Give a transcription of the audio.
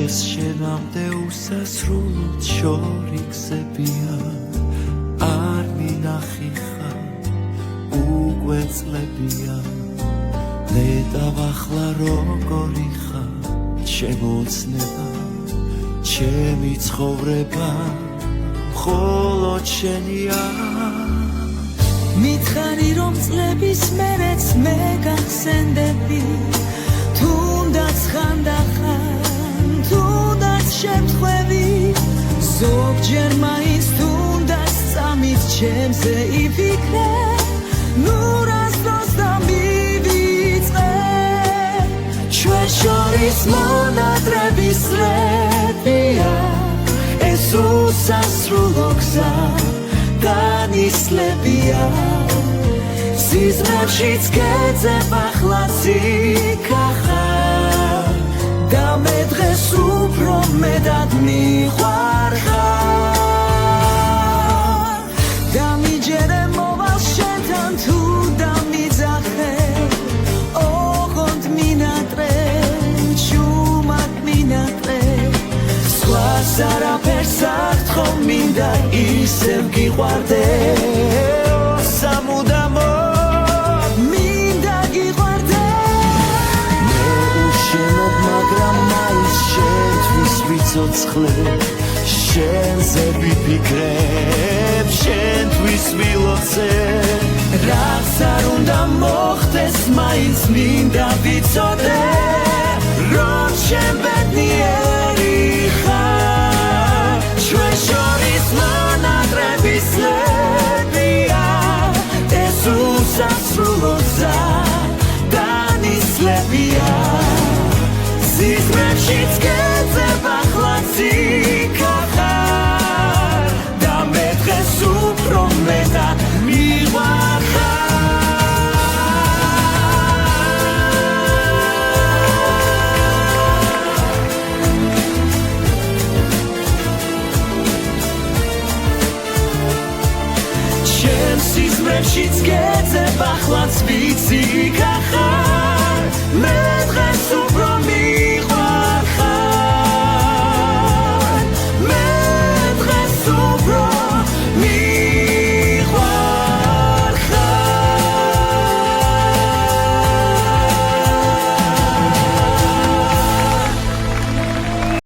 ეს შენამდე უსასრულოდ შორი გზებია არ მინახიხარ უკვე წლებია ნეტავ ახლა როგორი ხარ შემოცნება ჩემი ცხოვრება მხოლოდ შენია მითხარი რომ წლების მერეც მე გახსენდები თუნდაც ხანდახან თუნდაც შემთხვევი ზოგჯერ მაინც თუნდაც წამის ჩემზე იფიქრე ნუ რას დროს დამივიწყე ჩვენ შორის მონატრების რებია ეს უსასრულო გზა განისლებია სიზმრებშიც გეძებ ახლაც იქახარ და მე დღეს უფრო მეტად მიყვარხარ და მიჯერე მოვალ შენთან თუ დამიძახე ოღონდ მინატრე ჩუმად მინატრე სხვას არაფერს არ თხოვ მინდა ისევ გიყვარდე სამუდამოდ მინდა გიყვარდე მე უშენოდ მაგრამ მაინც შენთვის ვიცოცხლე შენზე ვიფიქრებ შენთვის ვილოცე რაც არ უნდა მოხდეს მაინც მინდა ვიცოდე რომ შენ ბედნიერი ხარ ჩვენ შორის მონატრების ლებია ეს უსასრულო გზა განისლებია სიზმრებშიც გეძებ ახლაც იქახარ და მე დღეს უფრო მეტად მიყვარხარ სიზმრებშიც გეძებ ახლაც ვიცი იქახარ მე